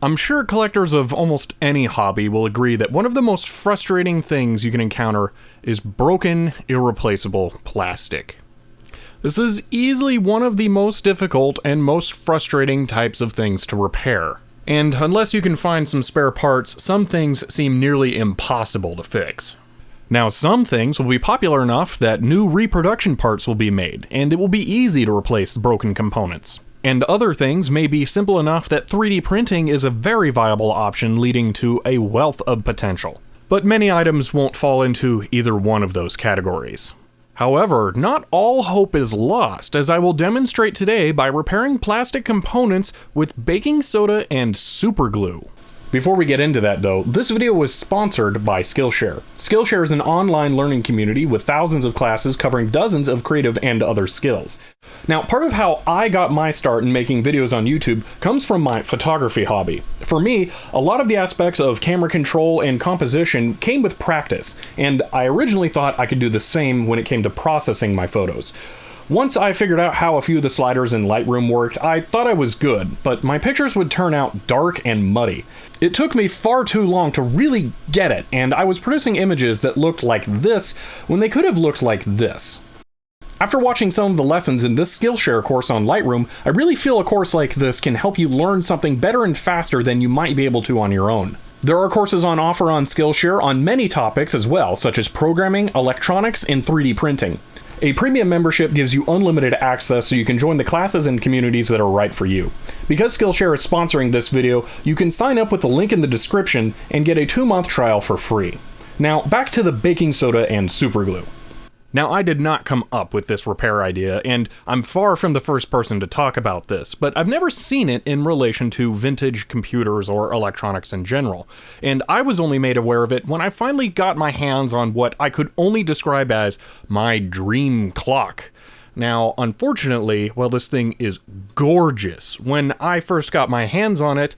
I'm sure collectors of almost any hobby will agree that one of the most frustrating things you can encounter is broken, irreplaceable plastic. This is easily one of the most difficult and most frustrating types of things to repair. And unless you can find some spare parts, some things seem nearly impossible to fix. Now, some things will be popular enough that new reproduction parts will be made, and it will be easy to replace broken components. And other things may be simple enough that 3D printing is a very viable option, leading to a wealth of potential. But many items won't fall into either one of those categories. However, not all hope is lost, as I will demonstrate today by repairing plastic components with baking soda and super glue. Before we get into that though, this video was sponsored by Skillshare. Skillshare is an online learning community with thousands of classes covering dozens of creative and other skills. Now, part of how I got my start in making videos on YouTube comes from my photography hobby. For me, a lot of the aspects of camera control and composition came with practice, and I originally thought I could do the same when it came to processing my photos. Once I figured out how a few of the sliders in Lightroom worked, I thought I was good, but my pictures would turn out dark and muddy. It took me far too long to really get it, and I was producing images that looked like this when they could have looked like this. After watching some of the lessons in this Skillshare course on Lightroom, I really feel a course like this can help you learn something better and faster than you might be able to on your own. There are courses on offer on Skillshare on many topics as well, such as programming, electronics, and 3D printing. A premium membership gives you unlimited access so you can join the classes and communities that are right for you. Because Skillshare is sponsoring this video, you can sign up with the link in the description and get a 2-month trial for free. Now, back to the baking soda and superglue. Now, I did not come up with this repair idea, and I'm far from the first person to talk about this, but I've never seen it in relation to vintage computers or electronics in general, and I was only made aware of it when I finally got my hands on what I could only describe as my dream clock. Now, unfortunately, while this thing is gorgeous, when I first got my hands on it,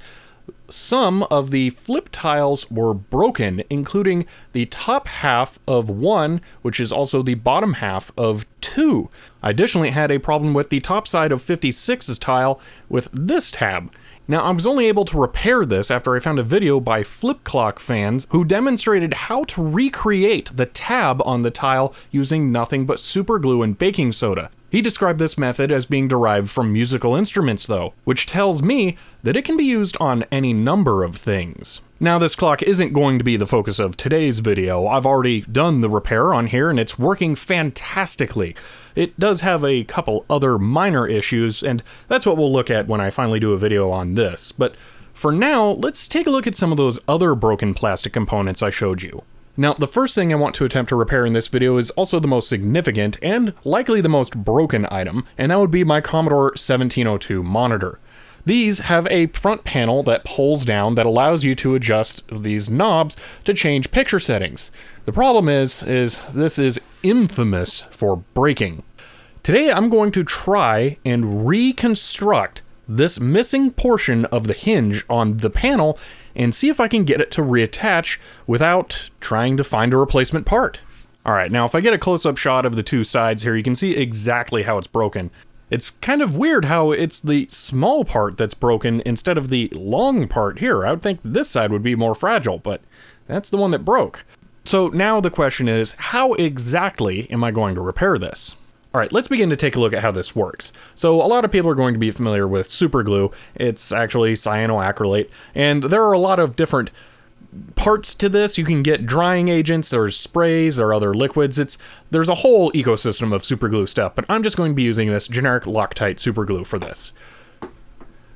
some of the flip tiles were broken, including the top half of 1, which is also the bottom half of 2. I additionally had a problem with the top side of 56's tile with this tab. Now, I was only able to repair this after I found a video by Flip Clock fans who demonstrated how to recreate the tab on the tile using nothing but super glue and baking soda. He described this method as being derived from musical instruments though, which tells me that it can be used on any number of things. Now, this clock isn't going to be the focus of today's video. I've already done the repair on here and it's working fantastically. It does have a couple other minor issues, and that's what we'll look at when I finally do a video on this. But for now, let's take a look at some of those other broken plastic components I showed you. Now, the first thing I want to attempt to repair in this video is also the most significant and likely the most broken item, and that would be my Commodore 1702 monitor. These have a front panel that pulls down that allows you to adjust these knobs to change picture settings. The problem is this is infamous for breaking. Today I'm going to try and reconstruct this missing portion of the hinge on the panel and see if I can get it to reattach without trying to find a replacement part. Alright, now if I get a close-up shot of the two sides here, you can see exactly how it's broken. It's kind of weird how it's the small part that's broken instead of the long part here. I would think this side would be more fragile, but that's the one that broke. So now the question is, how exactly am I going to repair this? Alright, let's begin to take a look at how this works. So a lot of people are going to be familiar with super glue. It's actually cyanoacrylate, and there are a lot of different parts to this. You can get drying agents, there's sprays, there are other liquids. There's a whole ecosystem of super glue stuff, but I'm just going to be using this generic Loctite super glue for this.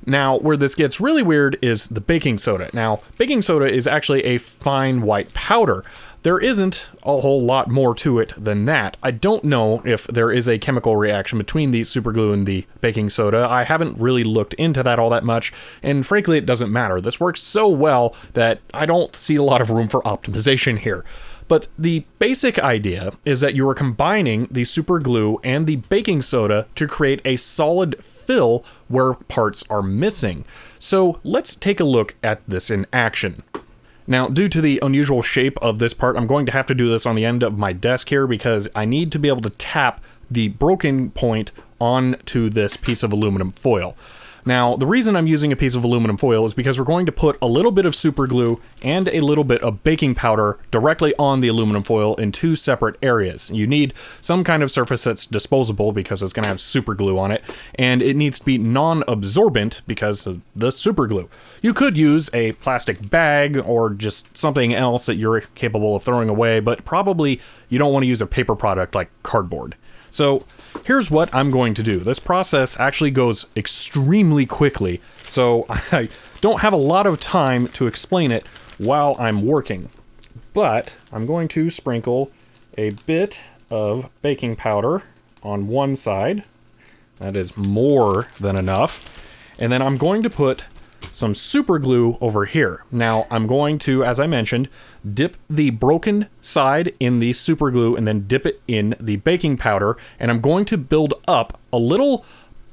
Now, where this gets really weird is the baking soda. Now, baking soda is actually a fine white powder. There isn't a whole lot more to it than that. I don't know if there is a chemical reaction between the super glue and the baking soda. I haven't really looked into that all that much, and frankly, it doesn't matter. This works so well that I don't see a lot of room for optimization here. But the basic idea is that you are combining the super glue and the baking soda to create a solid fill where parts are missing. So let's take a look at this in action. Now, due to the unusual shape of this part, I'm going to have to do this on the end of my desk here because I need to be able to tap the broken point onto this piece of aluminum foil. Now, the reason I'm using a piece of aluminum foil is because we're going to put a little bit of super glue and a little bit of baking powder directly on the aluminum foil in two separate areas. You need some kind of surface that's disposable because it's going to have super glue on it, and it needs to be non-absorbent because of the super glue. You could use a plastic bag or just something else that you're capable of throwing away, but probably you don't want to use a paper product like cardboard. So here's what I'm going to do. This process actually goes extremely quickly, so I don't have a lot of time to explain it while I'm working. But I'm going to sprinkle a bit of baking powder on one side. That is more than enough. And then I'm going to put some super glue over here. Now I'm going to, as I mentioned, dip the broken side in the super glue and then dip it in the baking powder, and I'm going to build up a little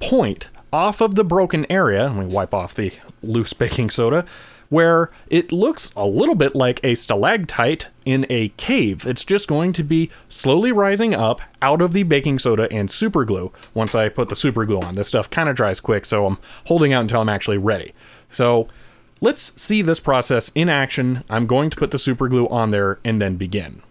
point off of the broken area. Let me wipe off the loose baking soda, where it looks a little bit like a stalactite in a cave. It's just going to be slowly rising up out of the baking soda and super glue once I put the super glue on. This stuff kind of dries quick, so I'm holding out until I'm actually ready. So let's see this process in action. I'm going to put the super glue on there and then begin.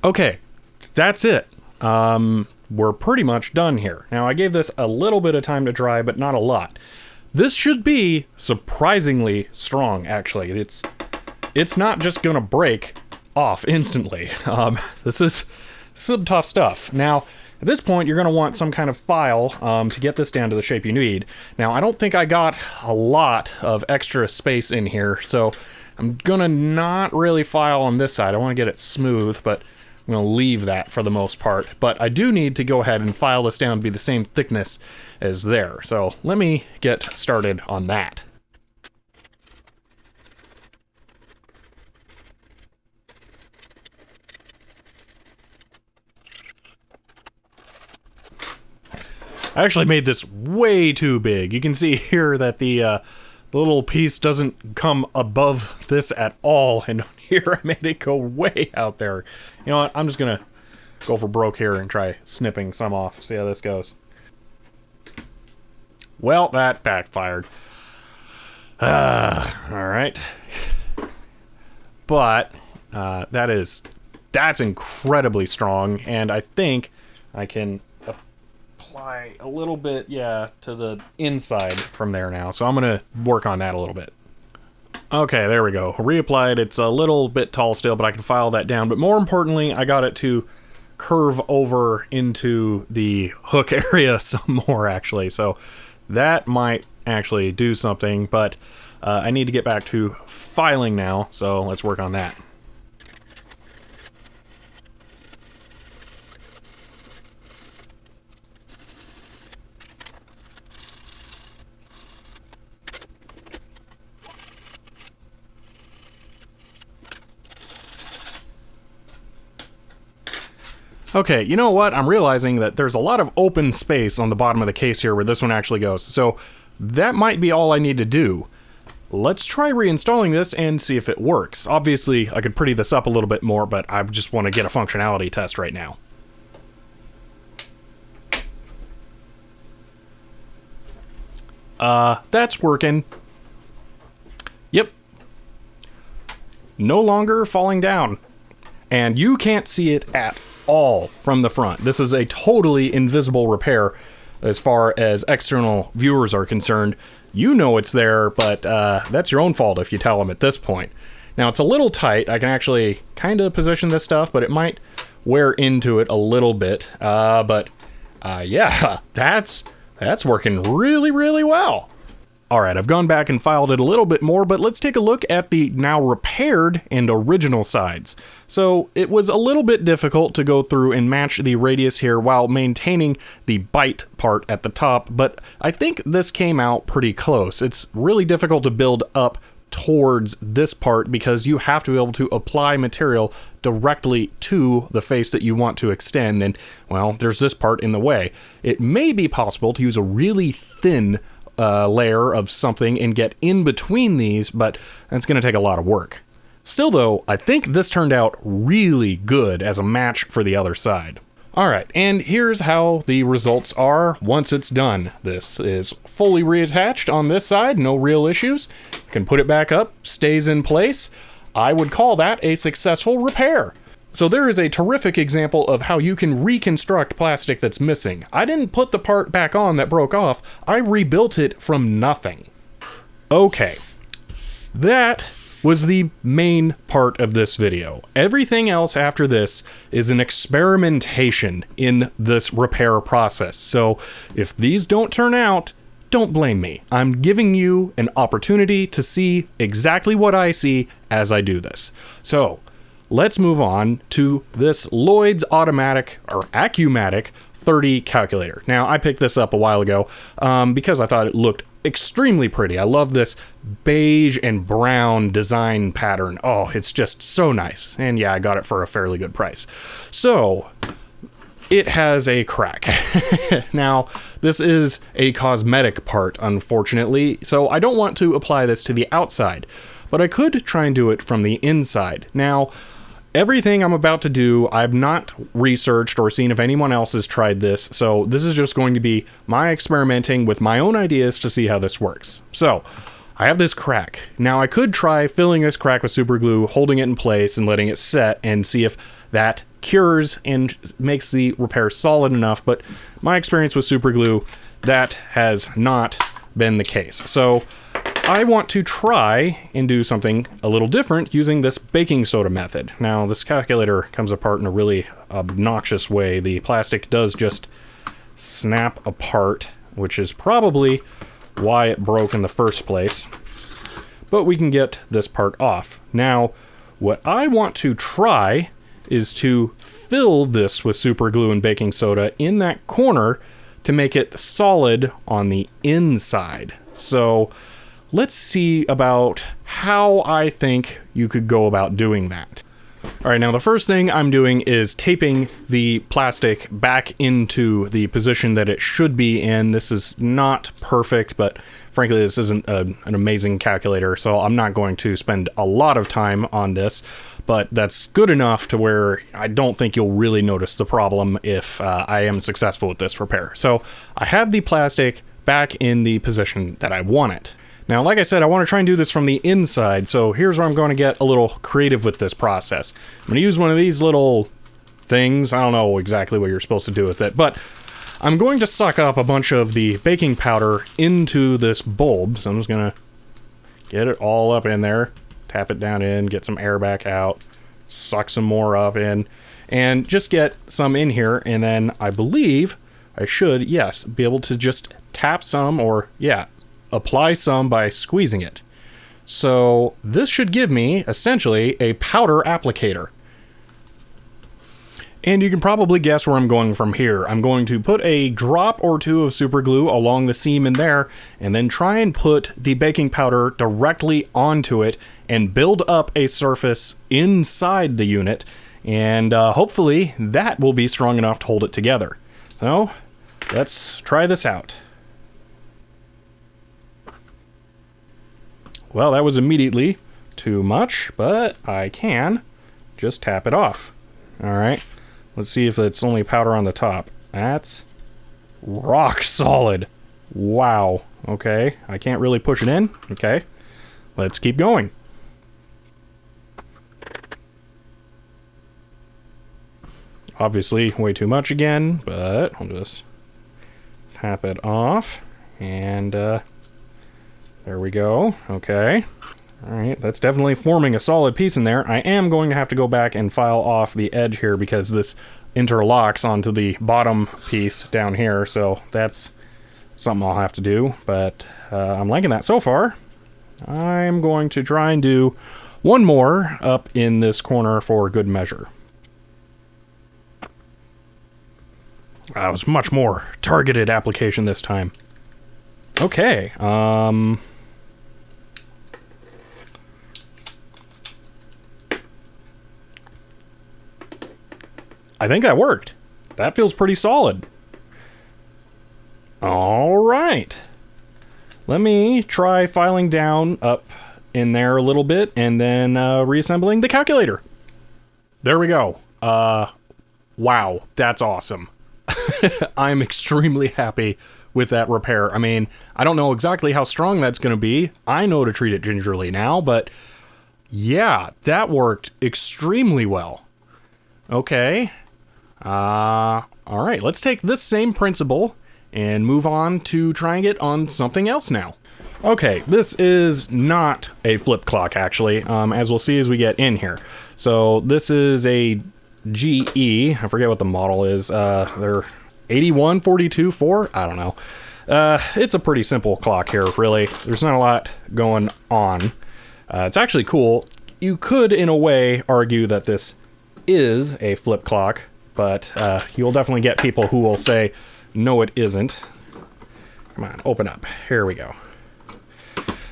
Okay, that's it. We're pretty much done here. Now, I gave this a little bit of time to dry, but not a lot. This should be surprisingly strong, actually. It's not just gonna break off instantly. This is some tough stuff. Now, at this point, you're gonna want some kind of file to get this down to the shape you need. Now, I don't think I got a lot of extra space in here, so I'm gonna not really file on this side. I wanna get it smooth, but I'm going to leave that for the most part, but I do need to go ahead and file this down to be the same thickness as there. So let me get started on that. I actually made this way too big. You can see here that the little piece doesn't come above this at all, and here I made it go way out there. You know what, I'm just gonna go for broke here and try snipping some off, see how this goes. Well, that backfired. Alright. But, that's incredibly strong, and I think I can apply a little bit, yeah, to the inside from there now. So I'm gonna work on that a little bit. Okay, there we go. Reapplied. It's a little bit tall still, but I can file that down. But more importantly, I got it to curve over into the hook area some more, actually. So that might actually do something, but I need to get back to filing now, so let's work on that. Okay, you know what? I'm realizing that there's a lot of open space on the bottom of the case here where this one actually goes. So that might be all I need to do. Let's try reinstalling this and see if it works. Obviously, I could pretty this up a little bit more, but I just want to get a functionality test right now. That's working. Yep. No longer falling down. And you can't see it at all from the front. This is a totally invisible repair as far as external viewers are concerned. You know it's there, but that's your own fault if you tell them at this point. Now, it's a little tight. I can actually kind of position this stuff, but it might wear into it a little bit. Yeah, that's working really, really well. All right, I've gone back and filed it a little bit more, but let's take a look at the now repaired and original sides. So it was a little bit difficult to go through and match the radius here while maintaining the bite part at the top, but I think this came out pretty close. It's really difficult to build up towards this part because you have to be able to apply material directly to the face that you want to extend, and, well, there's this part in the way. It may be possible to use a really thin layer of something and get in between these, but that's going to take a lot of work. Still, though, I think this turned out really good as a match for the other side. Alright, and here's how the results are once it's done. This is fully reattached on this side, no real issues. Can put it back up, stays in place. I would call that a successful repair. So there is a terrific example of how you can reconstruct plastic that's missing. I didn't put the part back on that broke off, I rebuilt it from nothing. Okay, that was the main part of this video. Everything else after this is an experimentation in this repair process. So if these don't turn out, don't blame me. I'm giving you an opportunity to see exactly what I see as I do this. So let's move on to this Lloyd's Automatic or Acumatic 30 calculator. Now, I picked this up a while ago because I thought it looked extremely pretty. I love this beige and brown design pattern. Oh, it's just so nice. And yeah, I got it for a fairly good price. So it has a crack. Now, this is a cosmetic part, unfortunately, so I don't want to apply this to the outside, but I could try and do it from the inside. Now, everything I'm about to do, I've not researched or seen if anyone else has tried this, so this is just going to be my experimenting with my own ideas to see how this works. So, I have this crack. Now, I could try filling this crack with super glue, holding it in place, and letting it set, and see if that cures and makes the repair solid enough, but my experience with super glue, that has not been the case. So, I want to try and do something a little different using this baking soda method. Now, this calculator comes apart in a really obnoxious way. The plastic does just snap apart, which is probably why it broke in the first place. But we can get this part off. Now, what I want to try is to fill this with super glue and baking soda in that corner to make it solid on the inside. So let's see about how I think you could go about doing that. All right, now the first thing I'm doing is taping the plastic back into the position that it should be in. This is not perfect, but frankly, this isn't an amazing calculator, so I'm not going to spend a lot of time on this, but that's good enough to where I don't think you'll really notice the problem if I am successful with this repair. So I have the plastic back in the position that I want it. Now, like I said, I want to try and do this from the inside, so here's where I'm going to get a little creative with this process. I'm going to use one of these little things. I don't know exactly what you're supposed to do with it, but I'm going to suck up a bunch of the baking powder into this bulb. So I'm just going to get it all up in there, tap it down in, get some air back out, suck some more up in, and just get some in here, and then I believe I should, yes, be able to just tap some, or yeah, apply some by squeezing it. So this should give me essentially a powder applicator. And you can probably guess where I'm going from here. I'm going to put a drop or two of super glue along the seam in there, and then try and put the baking powder directly onto it and build up a surface inside the unit, and hopefully that will be strong enough to hold it together. So let's try this out. Well, that was immediately too much, but I can just tap it off. All right, let's see if it's only powder on the top. That's rock solid. Wow. Okay, I can't really push it in. Okay, let's keep going. Obviously, way too much again, but I'll just tap it off, and there we go. Okay. All right, that's definitely forming a solid piece in there. I am going to have to go back and file off the edge here because this interlocks onto the bottom piece down here, so that's something I'll have to do, but I'm liking that so far. I'm going to try and do one more up in this corner for good measure. That was much more targeted application this time. Okay, I think that worked. That feels pretty solid. All right. Let me try filing down up in there a little bit and then reassembling the calculator. There we go. Wow, that's awesome. I'm extremely happy with that repair. I mean, I don't know exactly how strong that's going to be. I know to treat it gingerly now, but yeah, that worked extremely well. Okay. All right, let's take this same principle and move on to trying it on something else now. Okay, this is not a flip clock, actually, as we'll see as we get in here. So this is a GE, I forget what the model is, they're 81424, I don't know. It's a pretty simple clock here, really. There's not a lot going on. It's actually cool. You could, in a way, argue that this is a flip clock, but you'll definitely get people who will say, no, it isn't. Come on, open up. Here we go.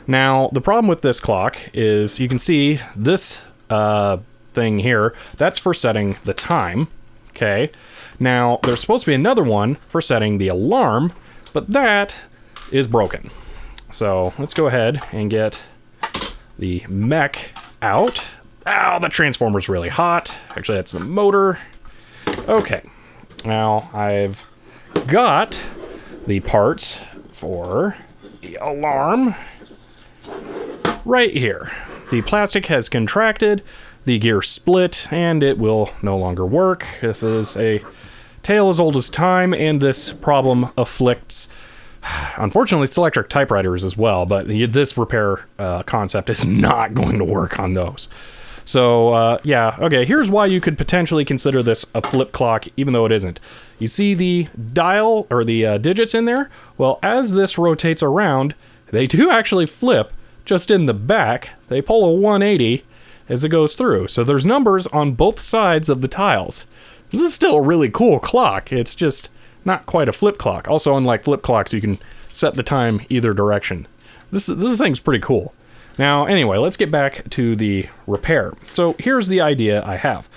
Now, the problem with this clock is you can see this thing here. That's for setting the time. Okay. Now, there's supposed to be another one for setting the alarm, but that is broken. So let's go ahead and get the mech out. Ow, the transformer's really hot. Actually, that's the motor. Okay. Now, I've got the parts for the alarm right here. The plastic has contracted, the gear split, and it will no longer work. This is a tale as old as time, and this problem afflicts, unfortunately, it's electric typewriters as well, but this repair concept is not going to work on those. So, yeah, okay, here's why you could potentially consider this a flip clock, even though it isn't. You see the dial, or the digits in there? Well, as this rotates around, they do actually flip just in the back. They pull a 180 as it goes through. So there's numbers on both sides of the tiles. This is still a really cool clock. It's just not quite a flip clock. Also, unlike flip clocks, you can set the time either direction. This thing's pretty cool. Now, anyway, let's get back to the repair. So here's the idea I have.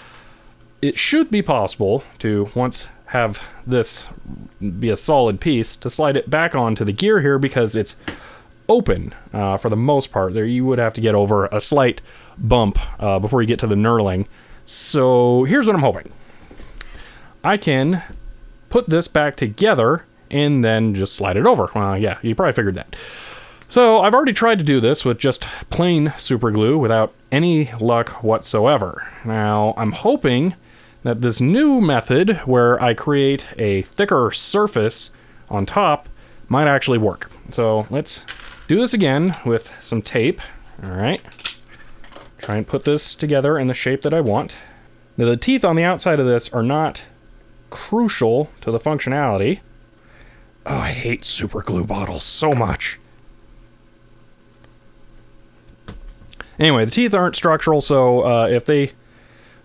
It should be possible to, once have this be a solid piece, to slide it back onto the gear here because it's open for the most part. There you would have to get over a slight bump before you get to the knurling. So here's what I'm hoping. I can put this back together and then just slide it over. Yeah, you probably figured that. So I've already tried to do this with just plain super glue without any luck whatsoever. Now I'm hoping that this new method where I create a thicker surface on top might actually work. So let's do this again with some tape. All right. Try and put this together in the shape that I want. Now the teeth on the outside of this are not crucial to the functionality. Oh, I hate super glue bottles so much. Anyway, the teeth aren't structural, so if they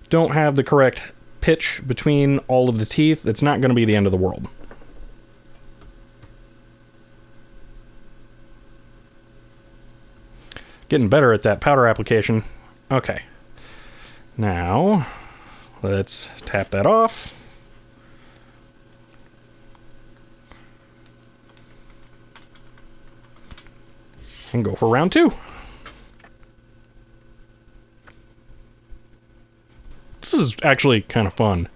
don't have the correct pitch between all of the teeth, it's not going to be the end of the world. Getting better at that powder application. Okay. Now, let's tap that off. And go for round 2. This is actually kind of fun.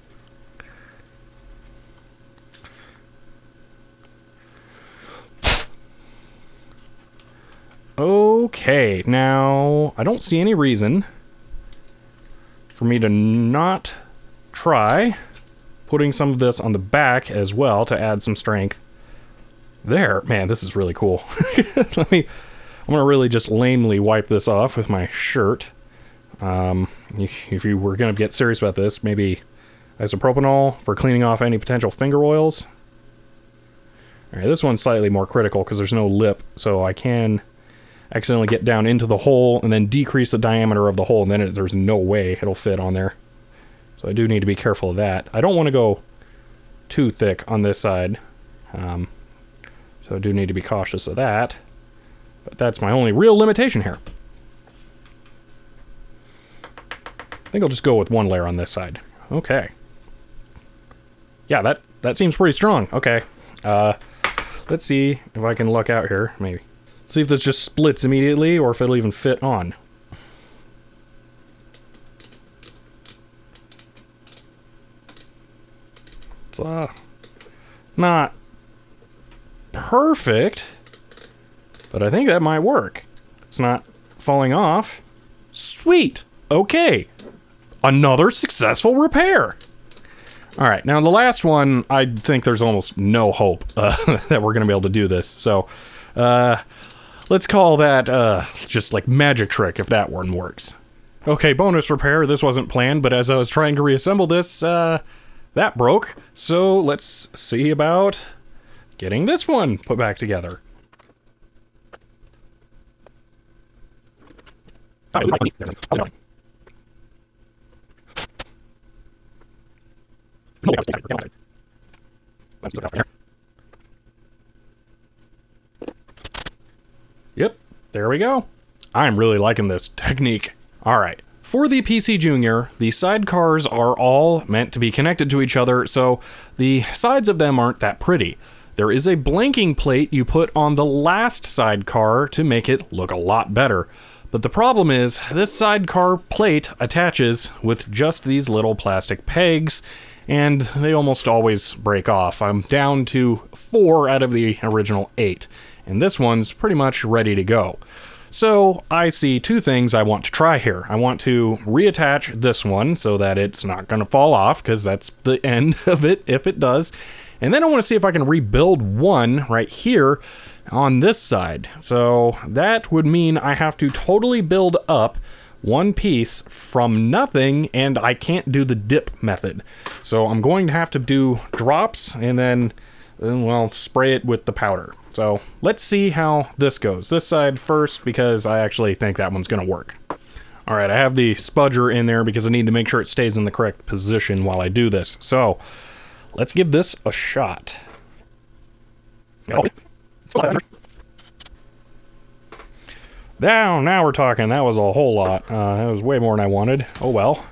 Okay, now I don't see any reason for me to not try putting some of this on the back as well to add some strength. There, man, this is really cool. I'm gonna really just lamely wipe this off with my shirt. If you were gonna get serious about this, maybe isopropanol for cleaning off any potential finger oils. Alright, this one's slightly more critical because there's no lip, so I can accidentally get down into the hole and then decrease the diameter of the hole, and then there's no way it'll fit on there. So I do need to be careful of that. I don't want to go too thick on this side, so I do need to be cautious of that. But that's my only real limitation here. I think I'll just go with one layer on this side. Okay. Yeah, that seems pretty strong. Okay. Let's see if I can luck out here, maybe. See if this just splits immediately or if it'll even fit on. It's not perfect, but I think that might work. It's not falling off. Sweet. Okay. Another successful repair. All right, now the last one, I think there's almost no hope that we're going to be able to do this. So let's call that just like magic trick if that one works. Okay, bonus repair. This wasn't planned, but as I was trying to reassemble this, that broke. So let's see about getting this one put back together. Yep, there we go. I'm really liking this technique. All right, for the PC Junior, the sidecars are all meant to be connected to each other, so the sides of them aren't that pretty. There is a blanking plate you put on the last sidecar to make it look a lot better. But the problem is, this sidecar plate attaches with just these little plastic pegs, and they almost always break off. I'm down to 4 out of the original 8, and this one's pretty much ready to go. So I see 2 things I want to try here. I want to reattach this one so that it's not going to fall off, because that's the end of it if it does. And then I want to see if I can rebuild one right here on this side. So that would mean I have to totally build up one piece from nothing, and I can't do the dip method. So I'm going to have to do drops and then, well, spray it with the powder. So let's see how this goes. This side first, because I actually think that one's going to work. All right, I have the spudger in there because I need to make sure it stays in the correct position while I do this. So let's give this a shot. Now we're talking. That was a whole lot. That was way more than I wanted. Oh well.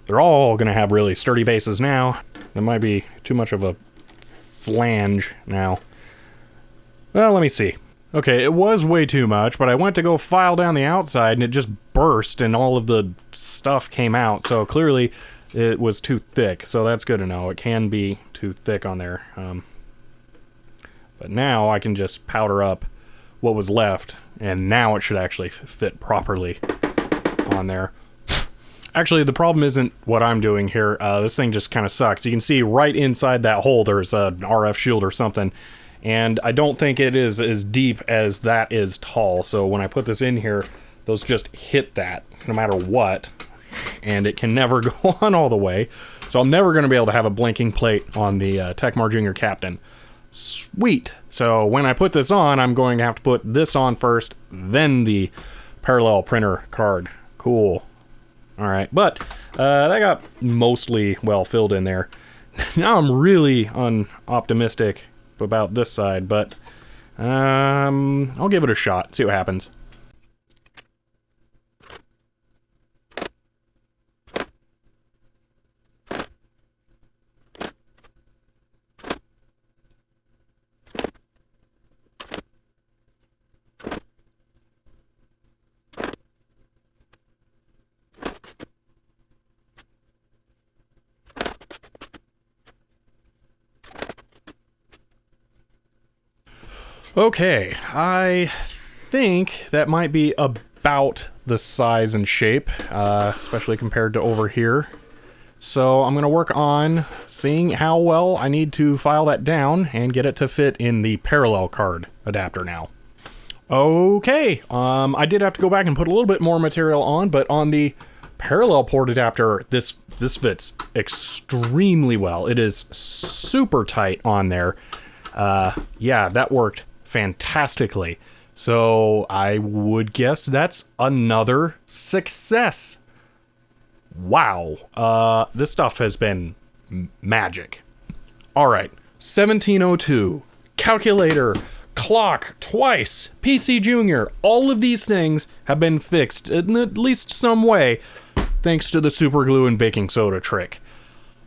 They're all going to have really sturdy bases now. That might be too much of a flange now. Well, let me see. Okay, it was way too much, but I went to go file down the outside and it just burst and all of the stuff came out. So clearly it was too thick. So that's good to know. It can be too thick on there. But now I can just powder up what was left, and now it should actually fit properly on there. Actually, the problem isn't what I'm doing here. This thing just kind of sucks. You can see right inside that hole there's an RF shield or something, and I don't think it is as deep as that is tall. So when I put this in here, those just hit that no matter what, and it can never go on all the way. So I'm never going to be able to have a blinking plate on the Tecmar Junior Captain. Sweet. So when I put this on, I'm going to have to put this on first, then the parallel printer card. Cool. All right, but that got mostly well filled in there. Now I'm really unoptimistic about this side, but I'll give it a shot, see what happens. Okay, I think that might be about the size and shape, especially compared to over here. So I'm going to work on seeing how well I need to file that down and get it to fit in the parallel card adapter now. Okay, I did have to go back and put a little bit more material on, but on the parallel port adapter, this fits extremely well. It is super tight on there. Yeah, that worked fantastically. So I would guess that's another success. Wow. This stuff has been magic. All right. 1702. Calculator. Clock. Twice. PC Junior. All of these things have been fixed in at least some way. thanks to the super glue and baking soda trick.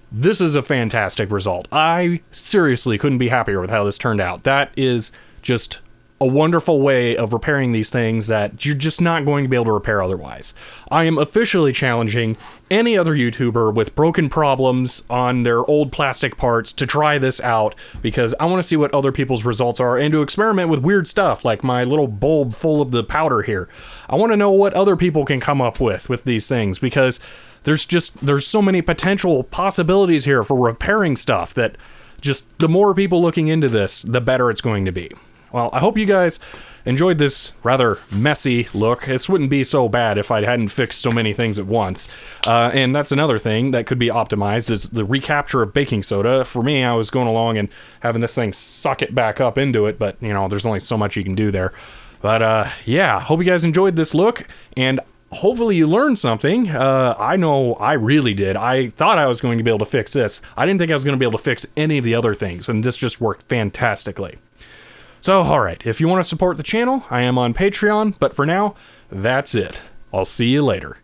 This is a fantastic result. I seriously couldn't be happier with how this turned out. That is just a wonderful way of repairing these things that you're just not going to be able to repair otherwise. I am officially challenging any other YouTuber with broken problems on their old plastic parts to try this out, because I want to see what other people's results are and to experiment with weird stuff like my little bulb full of the powder here. I want to know what other people can come up with these things, because there's so many potential possibilities here for repairing stuff that just the more people looking into this, the better it's going to be. Well, I hope you guys enjoyed this rather messy look. This wouldn't be so bad if I hadn't fixed so many things at once. And that's another thing that could be optimized, is the recapture of baking soda. For me, I was going along and having this thing suck it back up into it, but, you know, there's only so much you can do there. But, yeah, hope you guys enjoyed this look, and hopefully you learned something. I know I really did. I thought I was going to be able to fix this. I didn't think I was going to be able to fix any of the other things, and this just worked fantastically. So, alright, if you want to support the channel, I am on Patreon, but for now, that's it. I'll see you later.